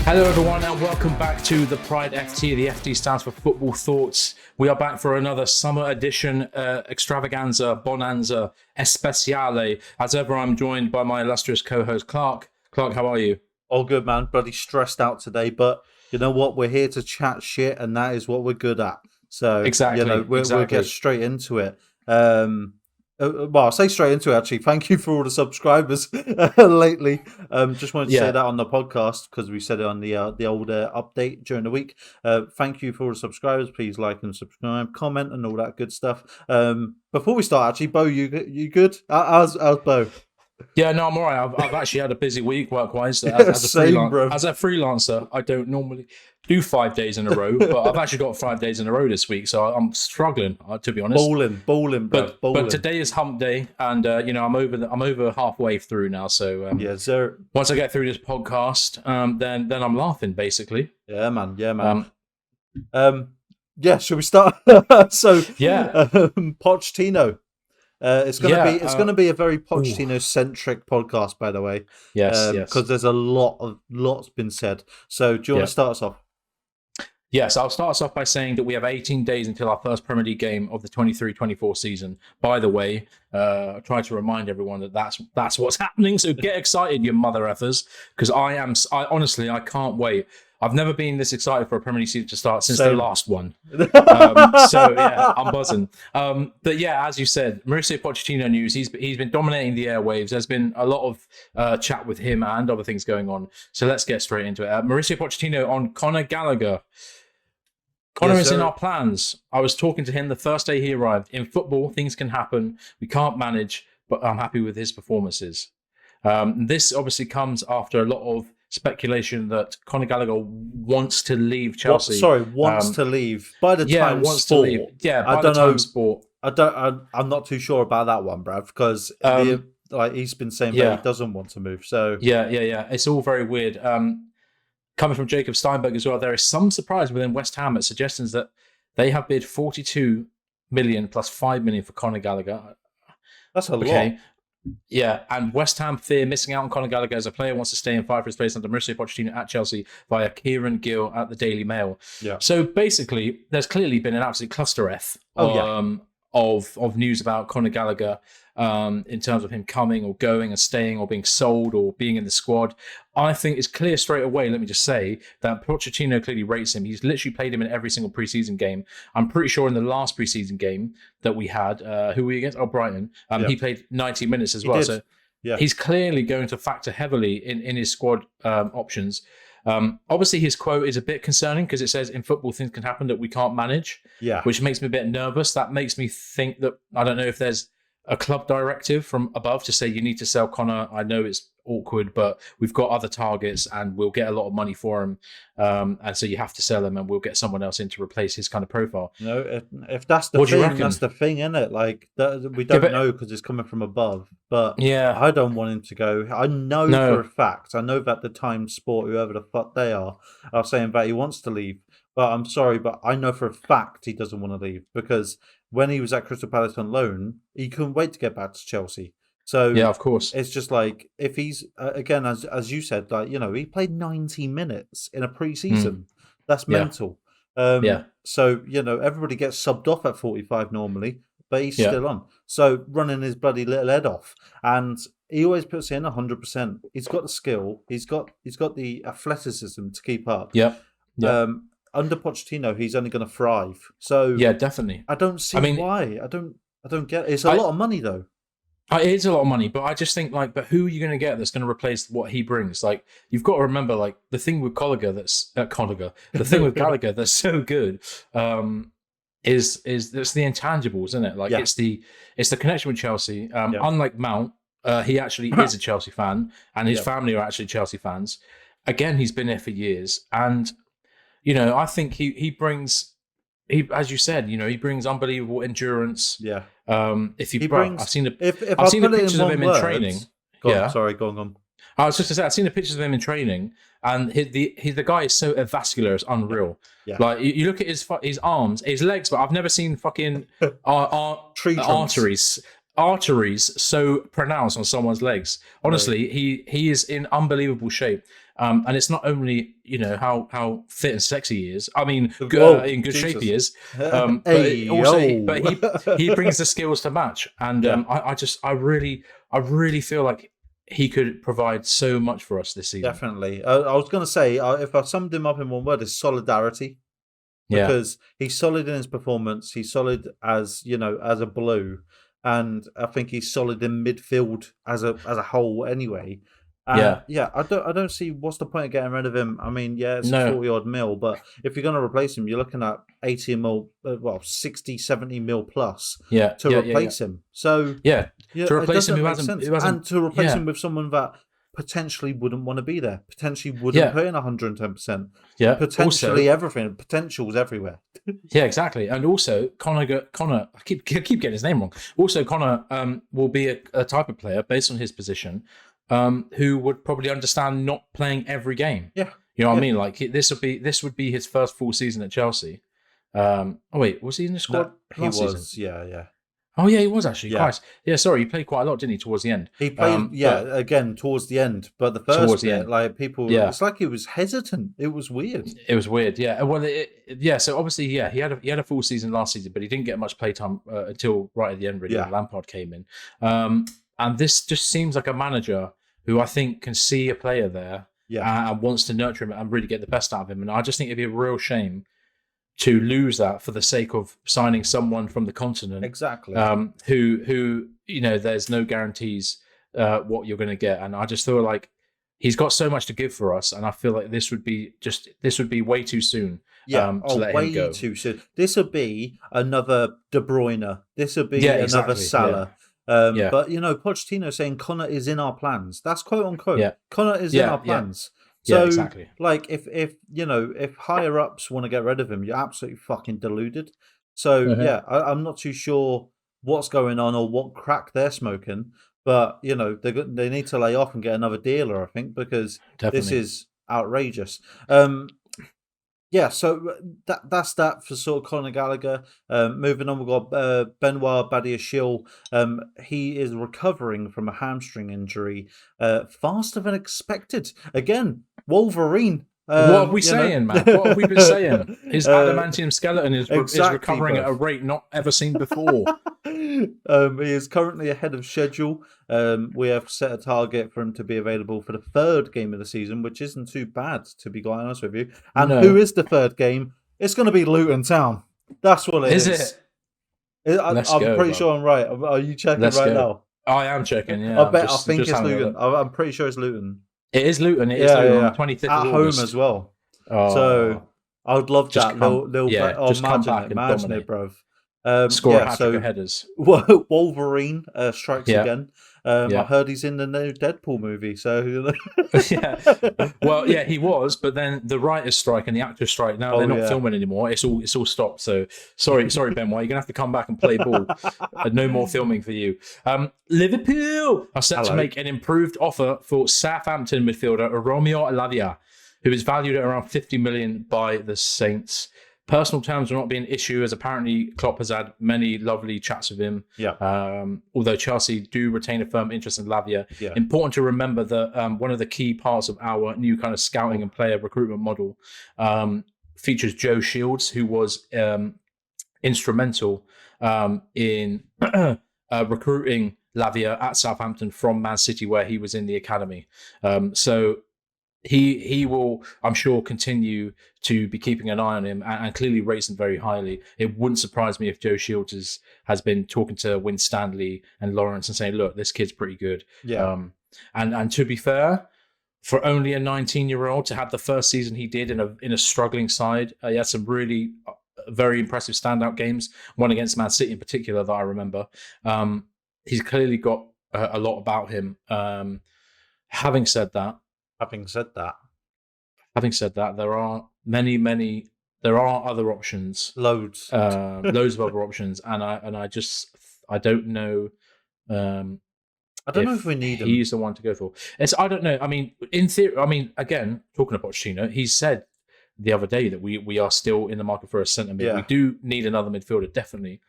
Hello everyone and welcome back to the PrideFT. The FT stands for Football Thoughts. We are back for another summer edition extravaganza, bonanza, especiale. As ever, I'm joined by my illustrious co-host Clark. Clark, how are you? All good, man. Bloody stressed out today, but you know what? We're here to chat shit, and that is what we're good at. So Exactly. we'll get straight into it. Well, I'll say straight into it, actually. Thank you for all the subscribers lately. Just wanted to say that on the podcast because we said it on the old update during the week. Thank you for all the subscribers. Please like and subscribe, comment, and all that good stuff. Before we start, actually, Bo, you good? How's Bo? Yeah, no, I'm all right. I've actually had a busy week work-wise. As a freelancer, I don't normally do 5 days in a row, but I've actually got 5 days in a row this week, so I'm struggling, to be honest. Balling, bro. But today is hump day, and I'm over halfway through now. So yes, sir. Once I get through this podcast, then I'm laughing, basically. Yeah, man. Should we start? Pochettino. It's gonna be a very Pochettino-centric podcast, by the way. Yes. Because there's lots been said. So do you want to start us off? Yes, I'll start us off by saying that we have 18 days until our first Premier League game of the 23-24 season. By the way, I try to remind everyone that that's what's happening. So get excited, you mother effers, because I honestly can't wait. I've never been this excited for a Premier League season to start since the last one. So yeah, I'm buzzing. But yeah, as you said, Mauricio Pochettino news. He's been dominating the airwaves. There's been a lot of chat with him and other things going on. So let's get straight into it. Mauricio Pochettino on Conor Gallagher. Conor is in our plans. I was talking to him the first day he arrived. In football, things can happen. We can't manage, but I'm happy with his performances. This obviously comes after a lot of speculation that Conor Gallagher wants to leave Chelsea. Wants to leave. By the time wants sport. to leave. Yeah, I by don't the time know. sport. I'm not too sure about that one, Brav, because he's been saying that he doesn't want to move. So yeah. It's all very weird. Coming from Jacob Steinberg as well, there is some surprise within West Ham at suggestions that they have bid 42 million plus 5 million for Conor Gallagher. That's a lot. Yeah, and West Ham fear missing out on Conor Gallagher as a player wants to stay and fight for his place under Mauricio Pochettino at Chelsea via Kieran Gill at the Daily Mail. Yeah. So basically, there's clearly been an absolute cluster F of news about Conor Gallagher in terms of him coming or going and staying or being sold or being in the squad. I think it's clear straight away, let me just say, that Pochettino clearly rates him. He's literally played him in every single preseason game. I'm pretty sure in the last preseason game that we had, who were we against? Oh, Brighton. He played 90 minutes as well. So he's clearly going to factor heavily in his squad options. Obviously, his quote is a bit concerning because it says in football things can happen that we can't manage, which makes me a bit nervous. That makes me think that, I don't know if there's a club directive from above to say you need to sell Conor. I know it's awkward, but we've got other targets and we'll get a lot of money for him. And so you have to sell him and we'll get someone else in to replace his kind of profile. No, if that's the thing, that's the thing, isn't it? Like, we don't know because it's coming from above. But I don't want him to go. I know for a fact, I know that the Times Sport, whoever the fuck they are saying that he wants to leave. But I'm sorry, but I know for a fact he doesn't want to leave because when he was at Crystal Palace on loan, he couldn't wait to get back to Chelsea. So yeah, of course, it's just like if he's again, as you said, like he played 90 minutes in a pre-season. That's mental. So everybody gets subbed off at 45 normally, but he's still on. So running his bloody little head off, and he always puts in 100%. He's got the skill. He's got the athleticism to keep up. Under Pochettino, he's only going to thrive. So yeah, definitely. I don't see why. I don't get it. It's a lot of money though. It is a lot of money, but I just think but who are you going to get that's going to replace what he brings? Like, you've got to remember, the thing with Gallagher the thing with Gallagher that's so good is it's the intangibles, isn't it? It's the connection with Chelsea. Unlike Mount, he actually is a Chelsea fan, and his family are actually Chelsea fans. Again, he's been there for years, and I think he brings. As you said, he brings unbelievable endurance. Yeah. I've seen the pictures of him in training. Go on. I was just to say, I've seen the pictures of him in training, and the guy is so vascular, it's unreal. Yeah. Like you look at his arms, his legs, but I've never seen fucking arteries arteries so pronounced on someone's legs. Honestly, right. he is in unbelievable shape. And it's not only, how fit and sexy he is. I mean, in good shape he is. But he brings the skills to match. And I really feel like he could provide so much for us this season. Definitely. I was going to say, if I summed him up in one word, it's solidarity. Because he's solid in his performance. He's solid as a blue, and I think he's solid in midfield as a whole anyway. I don't see what's the point of getting rid of him. I mean, it's 40 odd mil, but if you're going to replace him, you're looking at 80 mil, 60, 70 mil plus to replace him. So to replace him, and to replace him with someone that potentially wouldn't want to be there, potentially wouldn't put in 110%. Yeah, potentially also, everything. Potential's everywhere. Yeah, exactly. And also, Connor. I keep getting his name wrong. Also, Connor will be a type of player based on his position, who would probably understand not playing every game. Yeah, you know what I mean. Like this would be his first full season at Chelsea. Was he in the squad? No, he was. Season? Yeah. Oh yeah, he was actually. Yeah. Christ. Yeah, sorry, he played quite a lot, didn't he? Towards the end. He played, again towards the end. But the first bit, like people, it's like he was hesitant. It was weird. It was weird. Yeah. Well, So obviously, he had a full season last season, but he didn't get much playtime until right at the end, really, when Lampard came in. And this just seems like a manager who I think can see a player there, and wants to nurture him and really get the best out of him. And I just think it'd be a real shame to lose that for the sake of signing someone from the continent, exactly. Who there's no guarantees what you're going to get, and I just feel like he's got so much to give for us, and I feel like this would be way too soon. To let him go. Way too soon. This would be another De Bruyne. This would be another Salah. But Pochettino saying Connor is in our plans. That's quote unquote. Yeah. Connor is in our plans. So, exactly. Like, if higher ups want to get rid of him, you're absolutely fucking deluded. So, I'm not too sure what's going on or what crack they're smoking, but they need to lay off and get another dealer, I think, because this is outrageous. So that's that for sort of Conor Gallagher. Moving on, we've got Benoit Badiashile. He is recovering from a hamstring injury faster than expected. Again, Wolverine. What are we saying, man? What have we been saying? His adamantium skeleton is recovering at a rate not ever seen before. He is currently ahead of schedule. We have set a target for him to be available for the third game of the season, which isn't too bad, to be quite honest with you. And who is the third game? It's going to be Luton Town. That's what it is. Is it? I'm pretty sure I'm right. Are you checking now? I am checking, yeah. I think it's Luton. I'm pretty sure it's Luton. It is Luton. It is Luton on the 25th at of August. Home as well. So I would love that. Imagine it, bruv. Score a hat-trick of headers. Wolverine strikes again. I heard he's in the new Deadpool movie. So he was, but then the writers' strike and the actors' strike. Now they're not filming anymore. It's all stopped. So sorry, Benoit, you're gonna have to come back and play ball. No more filming for you. Liverpool are set to make an improved offer for Southampton midfielder Romeo Lavia, who is valued at around 50 million by the Saints. Personal terms will not be an issue, as apparently Klopp has had many lovely chats with him. Although Chelsea do retain a firm interest in Lavia. Important to remember that one of the key parts of our new kind of scouting and player recruitment model features Joe Shields, who was instrumental in recruiting Lavia at Southampton from Man City, where he was in the academy. So he will, I'm sure, continue to be keeping an eye on him and clearly rates him very highly. It wouldn't surprise me if Joe Shields has been talking to Win Stanley and Lawrence and saying, look, this kid's pretty good. And to be fair, for only a 19-year-old to have the first season he did in a struggling side, he had some really very impressive standout games, one against Man City in particular that I remember. He's clearly got a lot about him. Having said that, there are there are other options. Loads of other options, and I don't know. I don't know if we need him. He's the one to go for. I don't know. I mean, in theory, again, talking about Pochettino, he said the other day that we are still in the market for a centre mid. We do need another midfielder, definitely.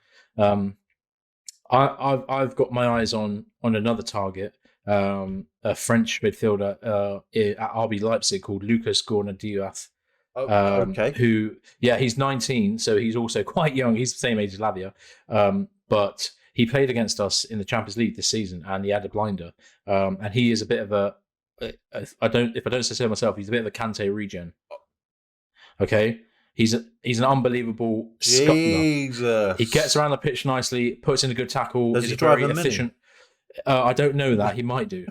I've got my eyes on another target, a French midfielder at RB Leipzig called Lucas Gorna-Diaz. Oh, okay. Who, he's 19, so he's also quite young. He's the same age as Lavia, but he played against us in the Champions League this season, and he had a blinder. And he is a bit of if I don't say so myself, he's a bit of a Kante regen. Okay, he's an unbelievable scuttler. He gets around the pitch nicely, puts in a good tackle. Does he drive a efficient. I don't know that, he might do.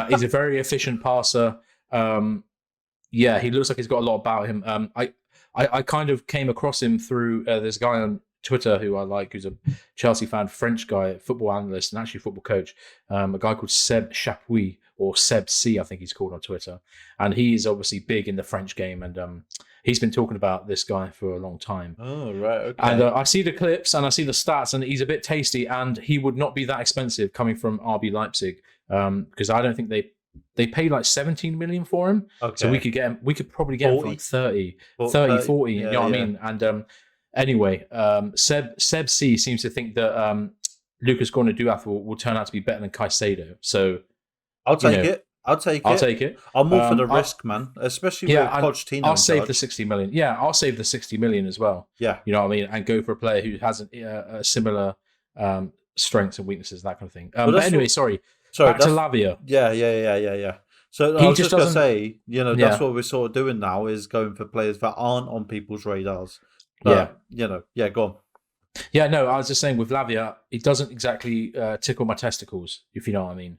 He's a very efficient passer. He looks like he's got a lot about him. I kind of came across him through this guy on Twitter who I like, who's a Chelsea fan, French guy, football analyst and actually football coach, a guy called Seb Chapuis, or Seb C, I think he's called on Twitter. And he's obviously big in the French game, and he's been talking about this guy for a long time. Oh, right, okay. And I see the clips and I see the stats, and he's a bit tasty, and he would not be that expensive coming from RB Leipzig, because I don't think they paid like 17 million for him. Okay. So we could probably get 40? Him for like 30, 40, you know what I mean? And anyway, Seb C seems to think that Lucas Gorna-Diaz will turn out to be better than Caicedo. So I'll take it. I'll take it. I'm more for the risk, man, especially with Pochettino. I'll save the 60 million. Yeah, I'll save the 60 million as well. Yeah. You know what I mean? And go for a player who has a similar strengths and weaknesses, that kind of thing. But anyway, sorry, back to Lavia. Yeah. So I was just going to say, that's what we're sort of doing now, is going for players that aren't on people's radars. But, go on. Yeah, no, I was just saying with Lavia, he doesn't exactly tickle my testicles, if you know what I mean.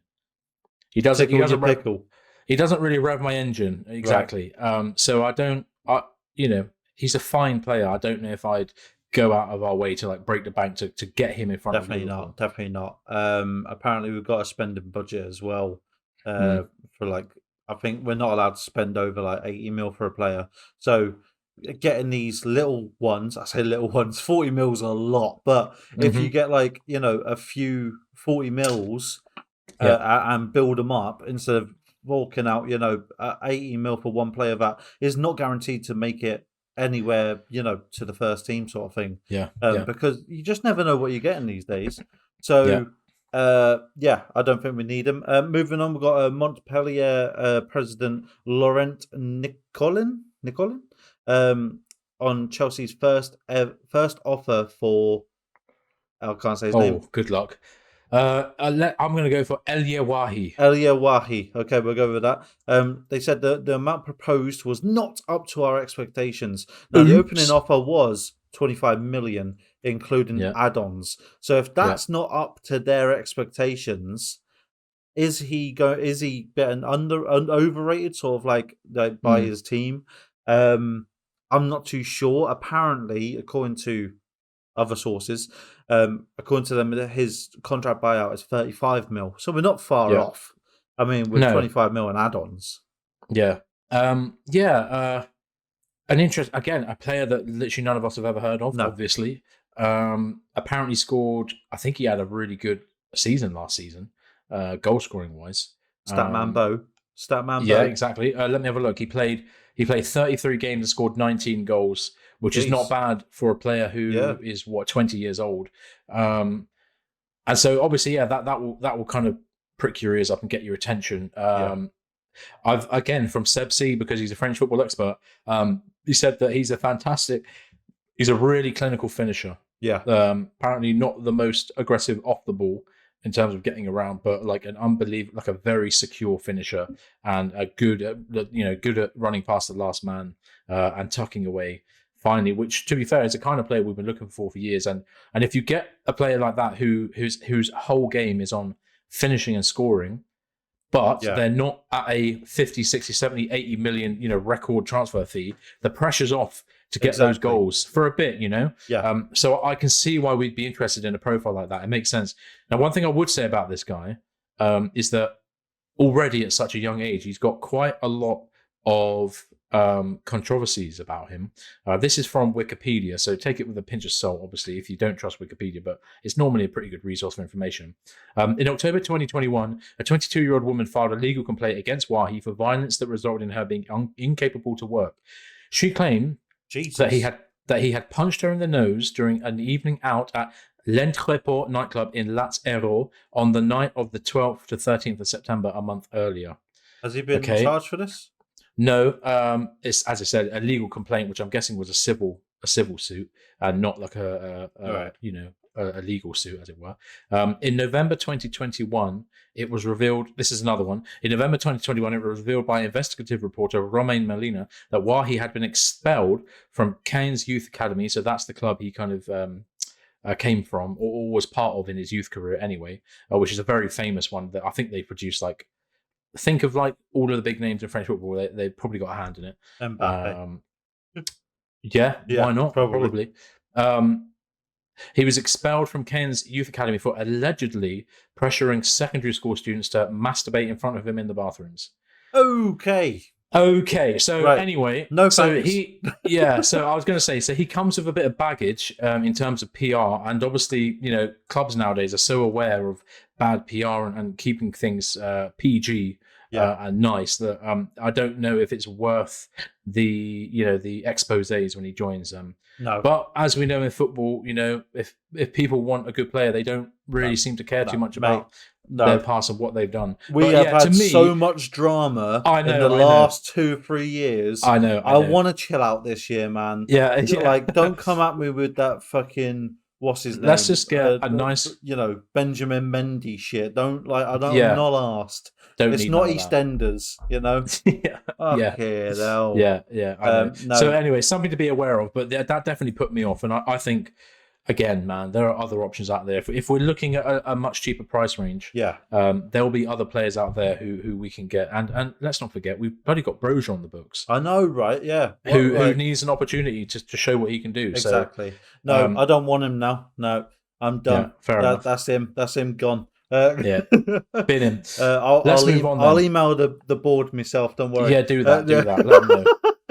He doesn't really rev my engine exactly. Right. So I don't. He's a fine player. I don't know if I'd go out of our way to like break the bank to get him in front. Definitely not. Apparently, we've got a spending budget as well. For like, I think we're not allowed to spend over like 80 mil for a player. So getting these little ones, I say little ones, 40 mils a lot. But if you get like a few 40 mils. And build them up instead of walking out, 80 mil for one player that is not guaranteed to make it anywhere, to the first team sort of thing. Because you just never know what you're getting these days. So, I don't think we need them. Moving on, we've got Montpellier president Laurent Nicolin on Chelsea's first offer for. I can't say his name. Oh, good luck. I'm going to go for Elia Wahi. Okay, we'll go with that. They said the amount proposed was not up to our expectations. Now, the opening offer was 25 million, including add-ons. So if that's not up to their expectations, is he getting overrated, sort of like by his team? I'm not too sure. Apparently, according to other sources, according to them, his contract buyout is 35 mil. So we're not far off. I mean, with 25 mil and add-ons. Yeah. An interest, again, a player that literally none of us have ever heard of, obviously. Apparently scored, I think he had a really good season last season, goal scoring wise. Statman Bo. Yeah, exactly. Let me have a look. He played 33 games and scored 19 goals, which is not bad for a player who is 20 years old. And so obviously, that will kind of prick your ears up and get your attention. I've again from Seb C, because he's a French football expert. He said that he's a really clinical finisher. Yeah. Apparently not the most aggressive off the ball in terms of getting around, but like a very secure finisher, and a good at running past the last man and tucking away finally. Which, to be fair, is the kind of player we've been looking for years. And if you get a player like that whose whole game is on finishing and scoring, but they're not at a 50, 60, 70, 80 million record transfer fee, the pressure's off to get those goals for a bit, So I can see why we'd be interested in a profile like that. It makes sense. Now, one thing I would say about this guy is that already at such a young age, he's got quite a lot of controversies about him. This is from Wikipedia, so take it with a pinch of salt, obviously, if you don't trust Wikipedia, but it's normally a pretty good resource for information. In October 2021, a 22-year-old woman filed a legal complaint against Wahi for violence that resulted in her being incapable to work. She claimed that he had punched her in the nose during an evening out at L'Entrepôt nightclub in Latz Hérault on the night of the 12th to 13th of September, a month earlier. Has he been charged for this? No, it's, as I said, a legal complaint, which I'm guessing was a civil suit, and not like a legal suit, as it were. In November 2021, it was revealed. This is another one. In November 2021, it was revealed by investigative reporter Romain Molina that while he had been expelled from Caen's Youth Academy, so that's the club he kind of came from or was part of in his youth career anyway, which is a very famous one that I think they produced like. Think of like all of the big names in French football. They've probably got a hand in it. Mbappe. Yeah, why not? Probably. He was expelled from Caen's Youth Academy for allegedly pressuring secondary school students to masturbate in front of him in the bathrooms. Okay. So anyway, no so thanks. so I was going to say, so he comes with a bit of baggage in terms of PR, and obviously, clubs nowadays are so aware of bad PR and keeping things PG and nice that I don't know if it's worth the exposés when he joins them. No. But as we know in football, if people want a good player, they don't really seem to care too much about their past and what they've done. We have had so much drama in the last 2-3 years. I know. I want to chill out this year, man. Yeah. Like, don't come at me with that fucking what's his name? Let's just get a nice, Benjamin Mendy shit. I'm not asked. It's not EastEnders, No. So anyway, something to be aware of, but that definitely put me off, and I think. Again, man, there are other options out there. If we're looking at a much cheaper price range, there will be other players out there who we can get. And let's not forget, we've bloody got Broja on the books. I know, right? Yeah. Who needs an opportunity to show what he can do. Exactly. So, no, I don't want him now. No, I'm done. Yeah, fair enough. That's him. That's him gone. Bin him. Let's move on then. I'll email the board myself. Don't worry. Yeah, do that. Let them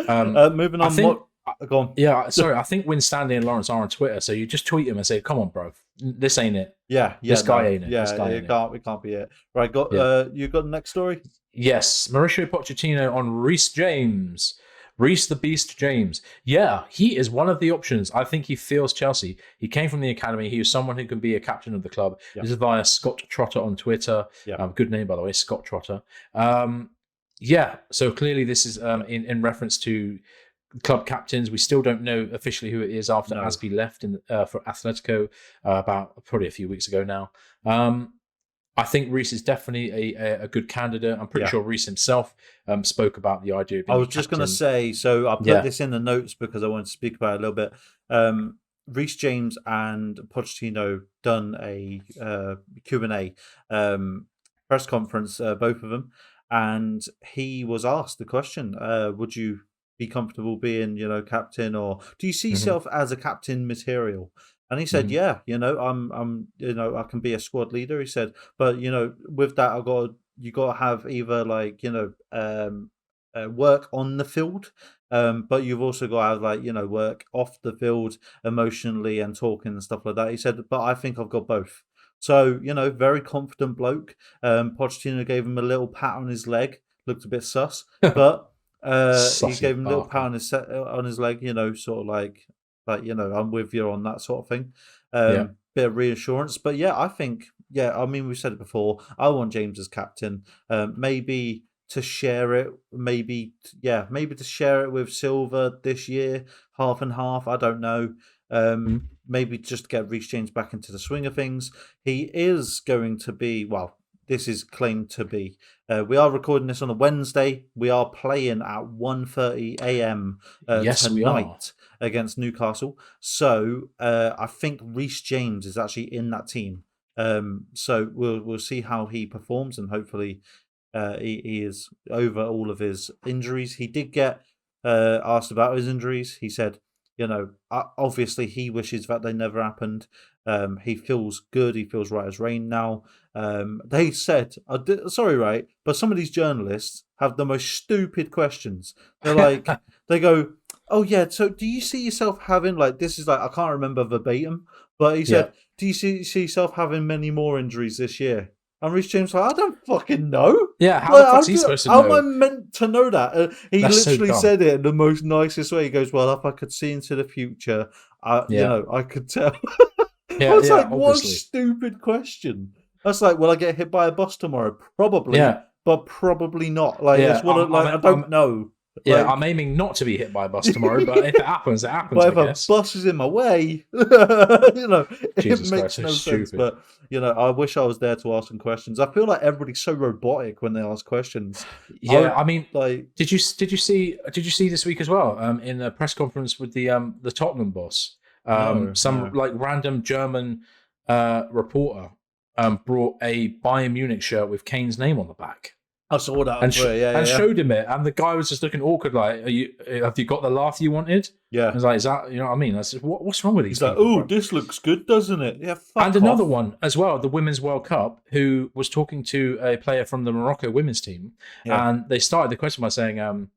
know. Moving on. Go on. Yeah, sorry. I think Winstanley and Lawrence are on Twitter, so you just tweet him and say, "Come on, bro, this ain't it." This guy ain't it. It can't be it. Right, you got the next story? Yes, Mauricio Pochettino on Reece James, Reece the Beast James. Yeah, he is one of the options. I think he feels Chelsea. He came from the academy. He was someone who can be a captain of the club. This is via Scott Trotter on Twitter. Good name, by the way, Scott Trotter. So clearly this is in reference to club captains. We still don't know officially who it is after Aspi left for Atletico about probably a few weeks ago now. I think Reece is definitely a good candidate. I'm pretty sure Reece himself spoke about the idea of being I was just going to say, so I put this in the notes because I wanted to speak about it a little bit. Reece James and Pochettino done a Q&A press conference, both of them, and he was asked the question, would you be comfortable being, captain, or do you see yourself as a captain material? And he said, I'm I can be a squad leader. He said, but with that, you got to have either work on the field, but you've also got to have work off the field emotionally and talking and stuff like that. He said, but I think I've got both. So very confident bloke. Pochettino gave him a little pat on his leg, looked a bit sus, but. He gave him a little pat on his leg, sort of like I'm with you on that sort of thing. Bit of reassurance, but I think I mean we've said it before. I want James as captain, maybe to share it, maybe to share it with Silva this year, half and half. I don't know. Maybe just to get Reece James back into the swing of things. He is going to be this is claimed to be. We are recording this on a Wednesday. We are playing at 1:30 a.m. Tonight against Newcastle. So I think Reece James is actually in that team. So we'll see how he performs, and hopefully he is over all of his injuries. He did get asked about his injuries. He said, obviously he wishes that they never happened. He feels good. He feels right as rain now. They said, sorry, right, but some of these journalists have the most stupid questions. They're like, they go, oh yeah, so do you see yourself having, this is I can't remember verbatim, but he said, do you see yourself having many more injuries this year? And Reece James I don't fucking know. Yeah, how the fuck's he supposed to know? How am I meant to know that? He literally said it in the most nicest way. He goes, well, if I could see into the future, I could tell. I was like, what a obviously. stupid question. That's like, will I get hit by a bus tomorrow? Probably, but probably not. Like, it's one of, like, I don't know. Yeah, Like, I'm aiming not to be hit by a bus tomorrow, but if it happens, it happens, but I if a guess. bus is in my way, it Jesus makes Christ, so no sense. stupid. But I wish I was there to ask some questions. I feel like everybody's so robotic when they ask questions. Yeah, I mean, like, did you see this week as well? In a press conference with the Tottenham boss, no. like random German reporter brought a Bayern Munich shirt with Kane's name on the back. I saw that on Twitter, and showed him it, and the guy was just looking awkward, like, have you got the laugh you wanted? Yeah. I was like, is that, you know what I mean? I said, what's wrong with these people? He's like, oh, this looks good, doesn't it? Yeah, fuck And off. another one as well, the Women's World Cup, who was talking to a player from the Morocco women's team, and they started the question by saying,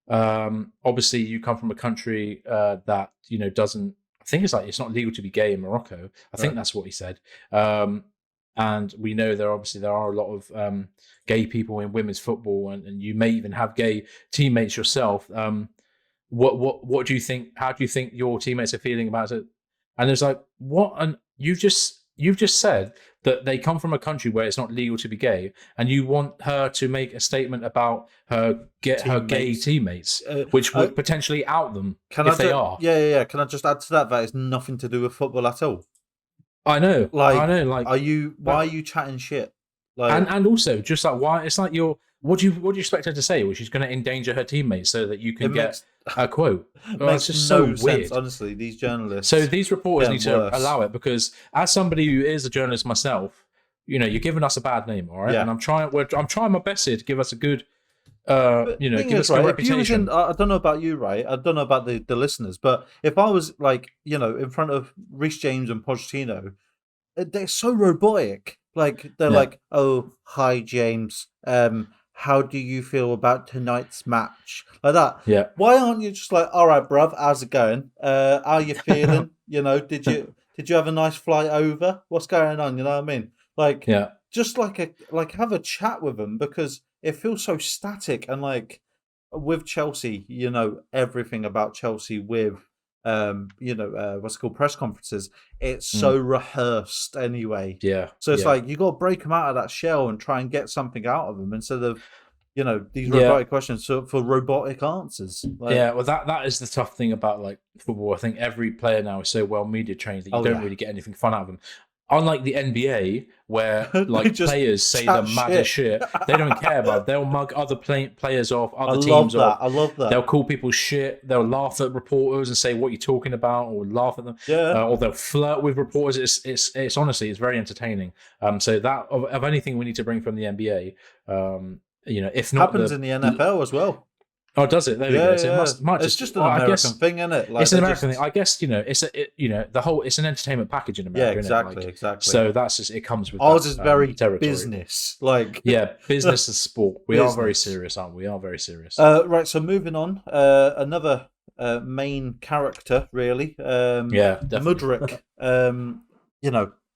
obviously you come from a country that, doesn't, I think it's not legal to be gay in Morocco. I think that's what he said. And we know there are a lot of gay people in women's football, and you may even have gay teammates yourself. What do you think? How do you think your teammates are feeling about it? And it's like, what? And you've just said that they come from a country where it's not legal to be gay, and you want her to make a statement about her gay teammates, which would potentially out them if they are. Yeah. Can I just add to that? That is nothing to do with football at all. I know. Like, why are you chatting shit? Like, and also just like, why? It's like what do you expect her to say? Well, she's going to endanger her teammates so that you can get a quote. Well, it's just so weird. Honestly, these journalists. So these reporters need to allow it, because as somebody who is a journalist myself, you're giving us a bad name, all right? Yeah. And I'm trying my best here to give us a good, give us a good reputation. I don't know about you, right? I don't know about the listeners, but if I was like, in front of Reece James and Pochettino, they're so robotic. Like, they're like, oh, hi, James. How do you feel about tonight's match? Like that. Yeah. Why aren't you just like, all right, bruv, how's it going? How are you feeling? Did you have a nice flight over? What's going on? You know what I mean? Like, just have a chat with them, because it feels so static. And like with Chelsea, everything about Chelsea with what's it called, press conferences, it's so rehearsed anyway. Yeah. So it's like, you got to break them out of that shell and try and get something out of them, instead of these robotic questions for robotic answers. Well, that is the tough thing about like football. I think every player now is so well media trained that you don't really get anything fun out of them. Unlike the NBA, where like players say the maddest shit, they don't care about it. They'll mug other players off, other teams off. I love that. They'll call people shit. They'll laugh at reporters and say, "What are you talking about?" or laugh at them. Or they'll flirt with reporters. It's honestly, it's very entertaining. So that of anything we need to bring from the NBA, if not, happens in the NFL as well. Oh, does it? There we go. So it's just an American thing, isn't it? Like, it's an American thing. I guess it's an entertainment package in America. Yeah, exactly. So that's just, it comes with ours is very territory. Business, business and sport. We are very serious, aren't we? We are very serious. Right. So moving on, another main character, really. Mudryk.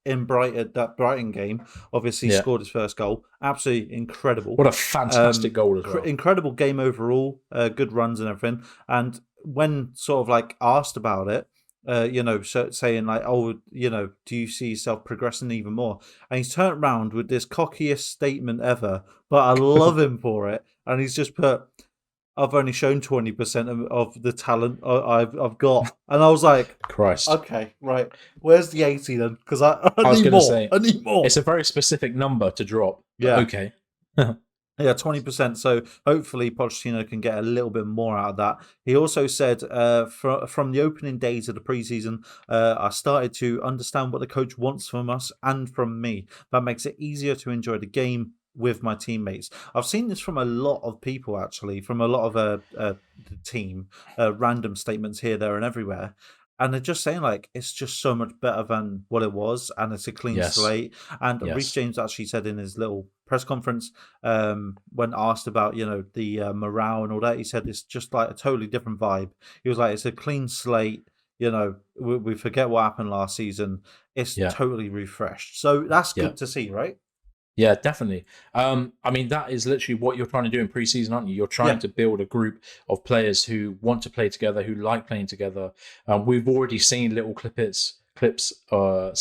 In that Brighton game, obviously scored his first goal. Absolutely incredible. What a fantastic goal as well. Incredible game overall. Good runs and everything. And when sort of like asked about it, saying like, oh, do you see yourself progressing even more? And he's turned around with this cockiest statement ever, but I love him for it. And he's just put, I've only shown 20% of the talent I've got. And I was like, Christ. Okay, right. Where's the 80 then? Because I need more. I need more. It's a very specific number to drop. Yeah. Okay. Yeah, 20%. So hopefully Pochettino can get a little bit more out of that. He also said, from the opening days of the preseason, I started to understand what the coach wants from us and from me. That makes it easier to enjoy the game with my teammates. I've seen this from a lot of people, actually, from a lot of the team, random statements here, there, and everywhere. And they're just saying, like, it's just so much better than what it was, and it's a clean slate. And Reece James actually said in his little press conference, when asked about, the morale and all that, he said it's just like a totally different vibe. He was like, it's a clean slate. We forget what happened last season. It's totally refreshed. So that's good to see, right? Yeah, definitely. I mean, that is literally what you're trying to do in preseason, aren't you? You're trying to build a group of players who want to play together, who like playing together. We've already seen little clips of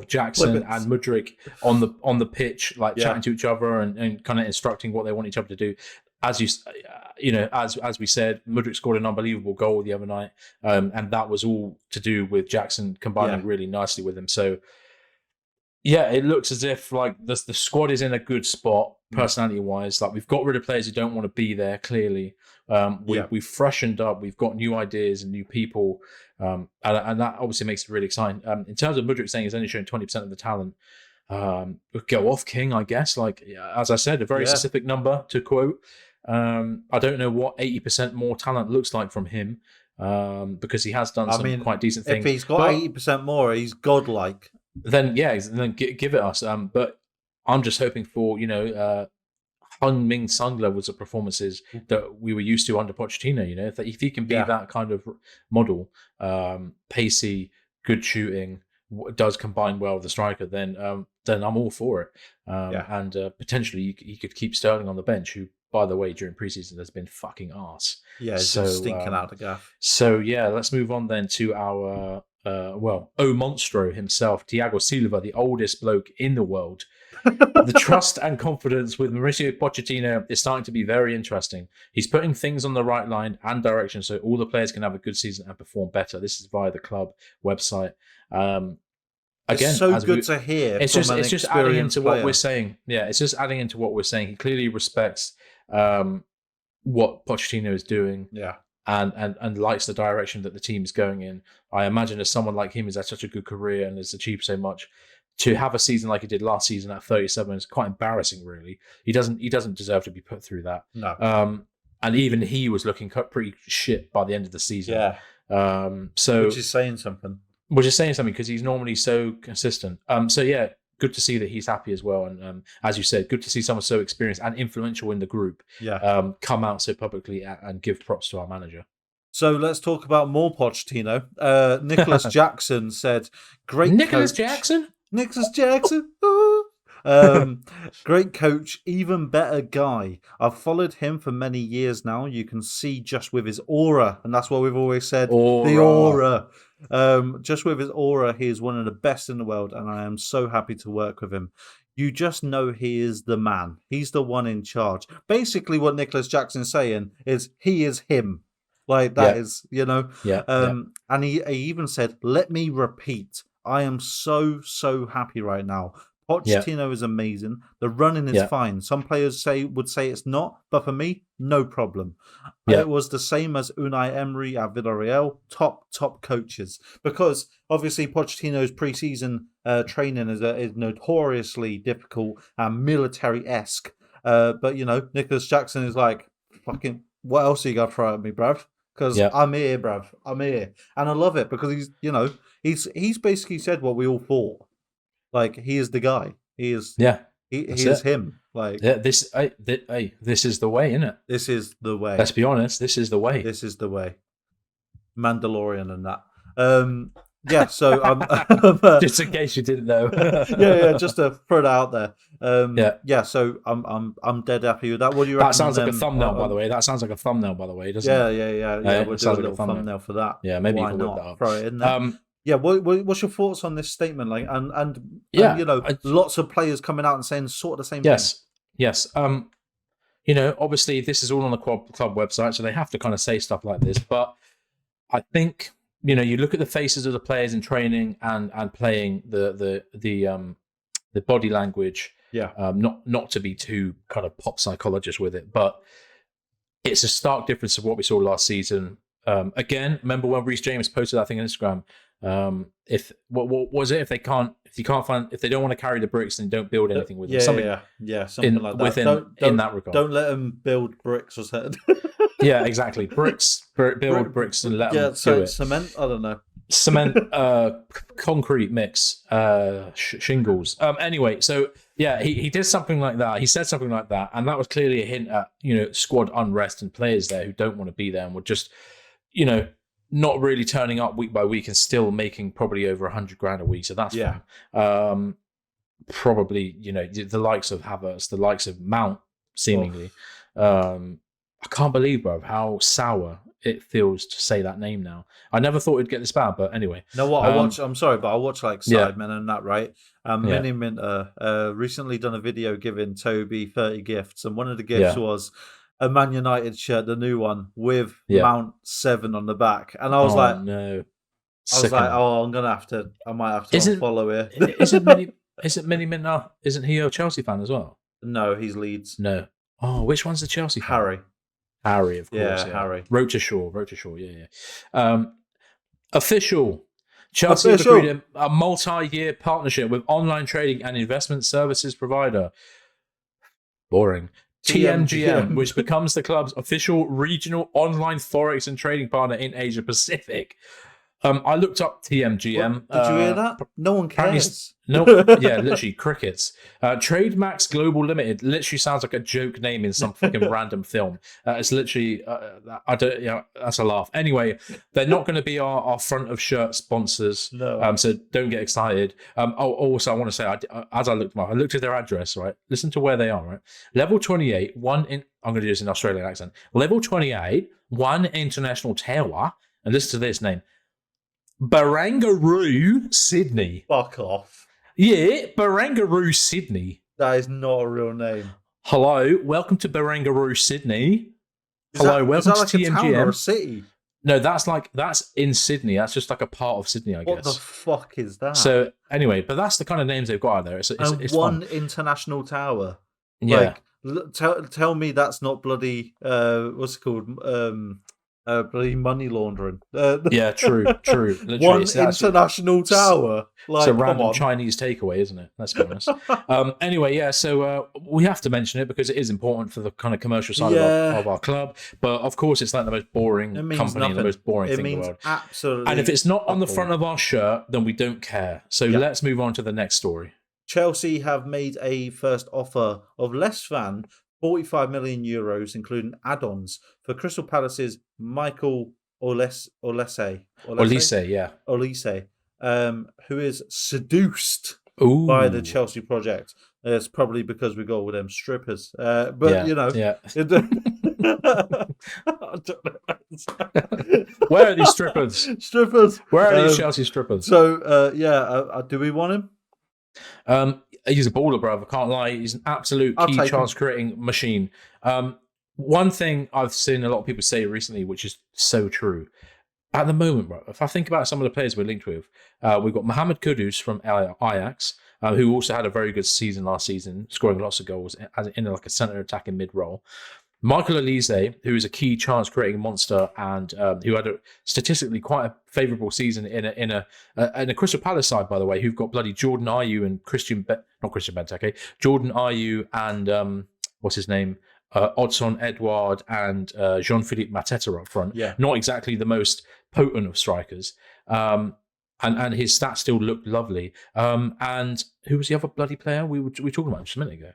Jackson and Mudryk on the pitch, like chatting to each other and kind of instructing what they want each other to do. As as we said, Mudryk scored an unbelievable goal the other night, and that was all to do with Jackson combining really nicely with him. So, yeah, it looks as if like the squad is in a good spot personality-wise. Like we've got rid of players who don't want to be there. Clearly, we've freshened up. We've got new ideas and new people, and that obviously makes it really exciting. In terms of Mudryk saying he's only showing 20% of the talent, go off, King. I guess, like as I said, a very specific number to quote. I don't know what 80% more talent looks like from him, because he has done some quite decent things. If he's got 80% more, he's godlike. Then give it us. But I'm just hoping for Hung Min Sung levels of performances that we were used to under Pochettino. If he can be that kind of model, pacey, good shooting, does combine well with the striker, then I'm all for it. And potentially he could keep Sterling on the bench, who, by the way, during preseason has been fucking arse. Yeah, it's just stinking out the gaff. So let's move on then to our Monstro himself, Thiago Silva, the oldest bloke in the world. The trust and confidence with Mauricio Pochettino is starting to be very interesting. He's putting things on the right line and direction so all the players can have a good season and perform better. This is via the club website. Again, it's so good to hear. It's just adding into what we're saying. Yeah, it's just adding into what we're saying. He clearly respects what Pochettino is doing. Yeah. And likes the direction that the team is going in. I imagine as someone like him who's had such a good career and has achieved so much, to have a season like he did last season at 37 is quite embarrassing, really. He doesn't deserve to be put through that. No. And even he was looking pretty shit by the end of the season. Yeah. Which is saying something. Because he's normally so consistent. Good to see that he's happy as well. And as you said, good to see someone so experienced and influential in the group come out so publicly and give props to our manager. So let's talk about more Pochettino. Nicholas Jackson said, "Great Nicholas coach. Jackson? Nicholas Jackson. Great coach, even better guy. I've followed him for many years now. You can see just with his aura, and that's what we've always said. The aura. Just with his aura, he is one of the best in the world, and I am so happy to work with him. You just know he is the man. He's the one in charge." Basically, what Nicholas Jackson's saying is he is him. Like that is, And he even said, "Let me repeat. I am so happy right now. Pochettino is amazing. The running is fine. Some players would say it's not, but for me, no problem. It was the same as Unai Emery at Villarreal. Top coaches. Because obviously Pochettino's preseason training is notoriously difficult and military-esque. But Nicholas Jackson is like, fucking, what else are you gonna throw at me, bruv? Because I'm here, bruv. I'm here, and I love it because he's basically said what we all thought. Like, he is the guy. He is. Yeah. He is him. Like, this is the way, isn't it? This is the way. Let's be honest. This is the way. This is the way. Mandalorian and that. So just in case you didn't know. Just to throw that out there. So I'm dead happy with that. What do you reckon? That sounds like a thumbnail, by the way. That sounds like a thumbnail, by the way, doesn't it? Yeah. We'll do a little thumbnail for that. Yeah, maybe why you can not? Whip that up. Throw it in there. What's your thoughts on this statement? Like, and lots of players coming out and saying sort of the same thing. Yes. Obviously this is all on the club website, so they have to kind of say stuff like this. But I think you look at the faces of the players in training and playing the body language. Not to be too kind of pop psychologist with it, but it's a stark difference of what we saw last season. Again, remember when Reece James posted that thing on Instagram? If what was it? If they don't want to carry the bricks, then don't build anything with them. Something like that. In that regard, don't let them build bricks or something. Yeah, exactly. Bricks, build bricks, and let them do it. Cement. I don't know. Cement, concrete mix, shingles. Anyway, so he did something like that. He said something like that, and that was clearly a hint at squad unrest and players there who don't want to be there and would just not really turning up week by week and still making probably over $100,000 a week. So that's fine. Probably the likes of Havertz, the likes of Mount, seemingly. I can't believe, bro, how sour it feels to say that name now. I never thought it'd get this bad, but anyway. You know what? I'm sorry, but I watch like Sidemen and that, right? Mini Yeah. Minter recently done a video giving Toby 30 gifts, and one of the gifts was a Man United shirt, the new one, with Mount 7 on the back. And I was like, no. I was like, oh, I might have to unfollow here. Isn't Mini Minter, isn't he a Chelsea fan as well? No, he's Leeds. No. Oh, which one's the Chelsea fan? Harry, of course. Yeah, Harry. Rochershaw, yeah. Official. Chelsea have agreed a multi-year partnership with online trading and investment services provider. Boring. TMGM, which becomes the club's official regional online forex and trading partner in Asia Pacific. I looked up TMGM. Did you hear that? No one cares. No, yeah, literally crickets. Trademax Global Limited literally sounds like a joke name in some fucking random film. It's literally, that's a laugh. Anyway, they're not going to be our front of shirt sponsors. No. So don't get excited. Also, I want to say, as I looked at their address, right? Listen to where they are, right? Level 28, I'm going to do this in Australian accent. Level 28, one international tower, and listen to this name. Barangaroo, Sydney. Fuck off. Yeah, Barangaroo, Sydney. That is not a real name. Hello, welcome to Barangaroo, Sydney. Welcome to TMGM. A town or a city? No, that's in Sydney. That's just like a part of Sydney, I guess. What the fuck is that? So anyway, but that's the kind of names they've got out there. It's one fun. International tower. Yeah. Like, tell me that's not bloody what's it called? Bloody money laundering. Yeah, true. Literally, one international tower. Like, it's a random Chinese takeaway, isn't it? Let's be honest. Anyway, yeah. So we have to mention it because it is important for the kind of commercial side of our club. But of course, it's like the most boring company and the most boring thing in the world. Absolutely. And if it's not on the front of our shirt, then we don't care. So let's move on to the next story. Chelsea have made a first offer of less than 45 million euros, including add-ons, for Crystal Palace's Michael Olise, who is seduced by the Chelsea project. It's probably because we go with them strippers. But you know, where are these strippers? Where are these Chelsea strippers? So do we want him? He's a baller, bro. I can't lie. He's an absolute key chance creating machine. One thing I've seen a lot of people say recently, which is so true. At the moment, bro, if I think about some of the players we're linked with, we've got Mohamed Kudus from Ajax, who also had a very good season last season, scoring lots of goals in like a centre attacking mid role. Michael Olise, who is a key chance creating monster and who had statistically quite a favourable season in a Crystal Palace side, by the way, who've got bloody Jordan Ayew and Jordan Ayew and what's his name? Odson Edouard and Jean-Philippe Mateta up front. Yeah. Not exactly the most potent of strikers. And his stats still looked lovely. And who was the other bloody player we were talking about just a minute ago?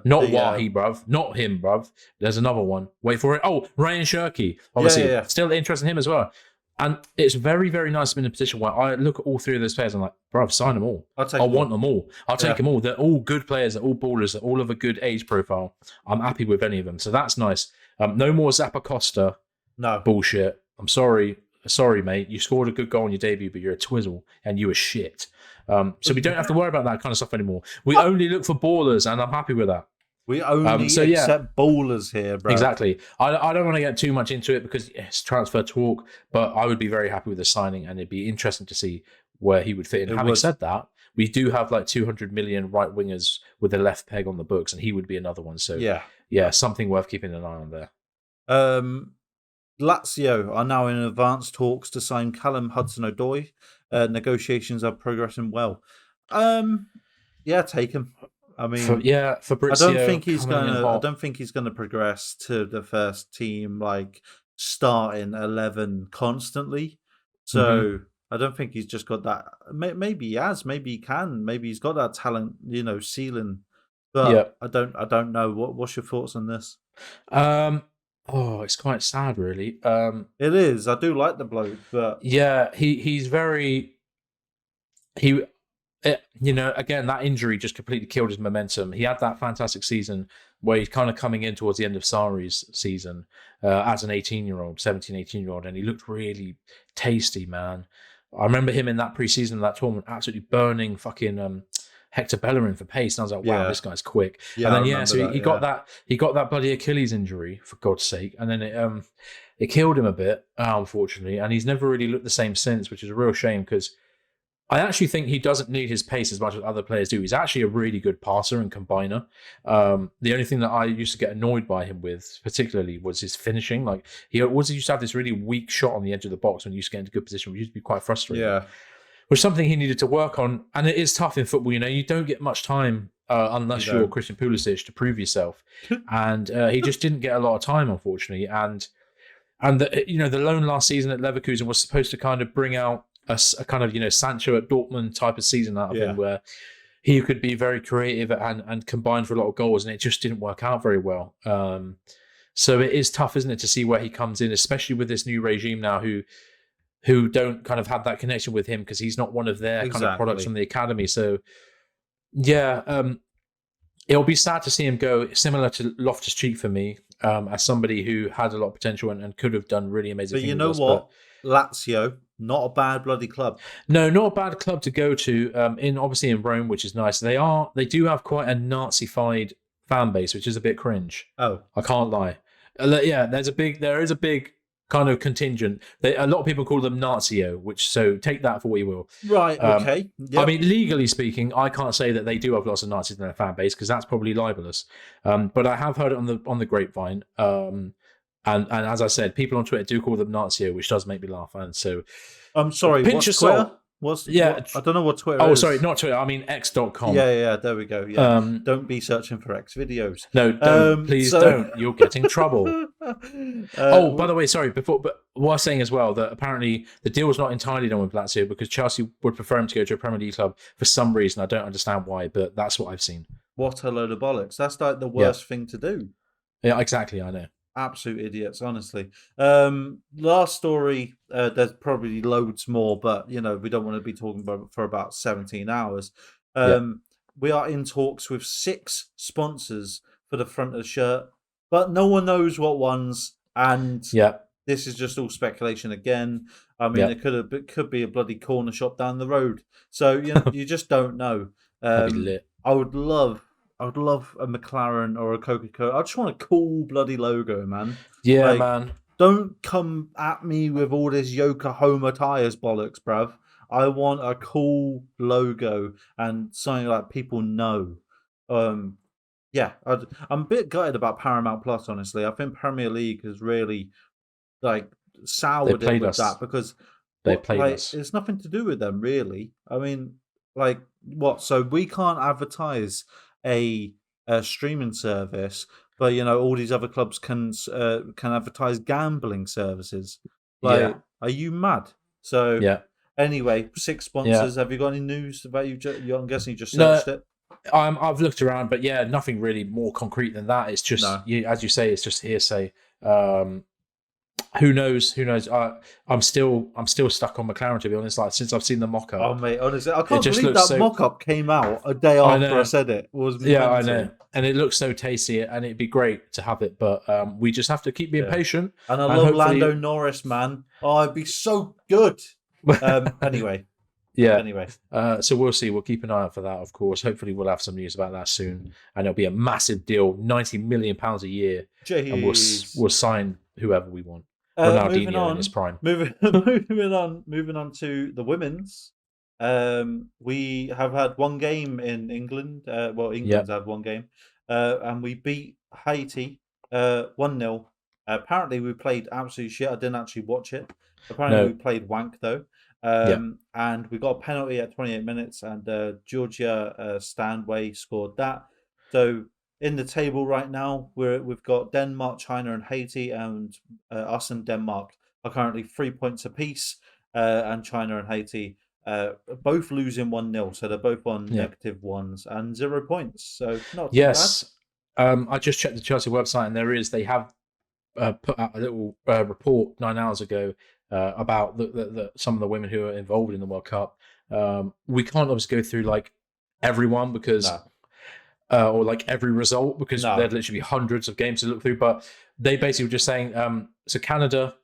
Not Wahi, bruv. Not him, bruv. There's another one. Wait for it. Oh, Ryan Shirky. Obviously, still interested in him as well. And it's very, very nice to be in a position where I look at all three of those players and I'm like, bruv, sign them all. I want them all. I'll take them all. They're all good players. They're all ballers. They're all of a good age profile. I'm happy with any of them. So that's nice. No more Zappa Costa. No. Bullshit. I'm sorry. Sorry, mate. You scored a good goal on your debut, but you're a twizzle and you were shit. So we don't have to worry about that kind of stuff anymore. We only look for ballers, and I'm happy with that. We only accept ballers here, bro. Exactly. I don't want to get too much into it because it's transfer talk, but I would be very happy with the signing, and it'd be interesting to see where he would fit in. Having said that, we do have like 200 million right wingers with a left peg on the books, and he would be another one. So yeah, something worth keeping an eye on there. Lazio are now in advanced talks to sign Callum Hudson-Odoi. Negotiations are progressing well. Take him. I mean, Fabrizio. I don't think he's gonna progress to the first team, like starting 11 constantly. So I don't think he's just got that. Maybe he has. Maybe he can. Maybe he's got that talent, ceiling. But I don't know. What's your thoughts on this? It's quite sad, really. It is. I do like the bloke, but he's very. Again, that injury just completely killed his momentum. He had that fantastic season where he's kind of coming in towards the end of Sarri's season as an 18-year-old, 17, 18-year-old, and he looked really tasty, man. I remember him in that preseason, that tournament, absolutely burning fucking Hector Bellerin for pace. And I was like, wow, this guy's quick. Yeah, and then he got that bloody Achilles injury, for God's sake. And then it killed him a bit, unfortunately. And he's never really looked the same since, which is a real shame because I actually think he doesn't need his pace as much as other players do. He's actually a really good passer and combiner. The only thing that I used to get annoyed by him with, particularly, was his finishing. Like he used to have this really weak shot on the edge of the box when he used to get into good position, which used to be quite frustrating. Yeah, which is something he needed to work on. And it is tough in football. You don't get much time unless you're Christian Pulisic to prove yourself. And he just didn't get a lot of time, unfortunately. And the loan last season at Leverkusen was supposed to kind of bring out a kind of, Sancho at Dortmund type of season out of him, where he could be very creative and combine for a lot of goals, and it just didn't work out very well. So it is tough, isn't it, to see where he comes in, especially with this new regime now who don't kind of have that connection with him because he's not one of their kind of products from the academy. So, it'll be sad to see him go, similar to Loftus-Cheek for me, as somebody who had a lot of potential and could have done really amazing things. But you know what? Lazio, not a bad bloody club. No, not a bad club to go to. Obviously in Rome, which is nice. They do have quite a Nazi-fied fan base, which is a bit cringe. Oh, I can't lie. There is a big kind of contingent. A lot of people call them Nazio, so take that for what you will. Right. Okay. Yep. I mean, legally speaking, I can't say that they do have lots of Nazis in their fan base because that's probably libelous. But I have heard it on the grapevine. And as I said, people on Twitter do call them Nazio, which does make me laugh. And so, I'm sorry. Pinch what's your Twitter? soul. I don't know what Twitter is. Oh, sorry, not Twitter. I mean X.com. Yeah. There we go. Yeah. Don't be searching for X videos. No, don't. Please don't. You'll get in trouble. By the way, sorry. But what I was saying as well, that apparently the deal was not entirely done with Lazio because Chelsea would prefer him to go to a Premier League club for some reason. I don't understand why, but that's what I've seen. What a load of bollocks. That's like the worst thing to do. Yeah, exactly. I know. Absolute idiots, honestly. Last story, there's probably loads more, but we don't want to be talking about for about 17 hours. We are in talks with 6 sponsors for the front of the shirt, but no one knows what ones. And this is just all speculation again. I mean, it could be a bloody corner shop down the road. So you just don't know. That'd be lit. I would love a McLaren or a Coca-Cola. I just want a cool bloody logo, man. Yeah, man. Don't come at me with all this Yokohama tires bollocks, bruv. I want a cool logo and something like people know. I'm a bit gutted about Paramount Plus, honestly. I think Premier League has really soured it with that because they played us. It's nothing to do with them, really. I mean, what? So we can't advertise a streaming service, but all these other clubs can advertise gambling services. Are you mad? So anyway, 6 sponsors. Have you got any news about you? I'm guessing you just searched it. I've looked around, but nothing really more concrete than that. It's just as you say, it's just hearsay. Who knows? I'm still stuck on McLaren, to be honest. Since I've seen the mock-up. Oh mate, honestly, I can't believe that mock-up came out a day after I said it. I know, and it looks so tasty, and it'd be great to have it, but we just have to keep being patient. And I love Lando Norris, man. Oh, it'd be so good. Anyway. Anyway. So we'll see. We'll keep an eye out for that, of course. Hopefully we'll have some news about that soon, and it'll be a massive deal, £90 million a year, Jeez. and we'll sign whoever we want. Ronaldinho in his prime. Moving on to the women's. We have had one game in England. England's had one game, and we beat Haiti 1-0. Apparently, we played absolute shit. I didn't actually watch it. Apparently, we played wank though. And we got a penalty at 28 minutes, and Georgia Stanway scored that. So in the table right now, we've got Denmark, China, and Haiti, and us and Denmark are currently 3 points apiece, and China and Haiti both losing 1-0, so they're both on negative ones and 0 points. So not too bad. I just checked the Chelsea website, and they have put out a little report 9 hours ago about some of the women who are involved in the World Cup. We can't obviously go through everyone because or like every result, because there'd literally be hundreds of games to look through. But they basically were just saying, so Canada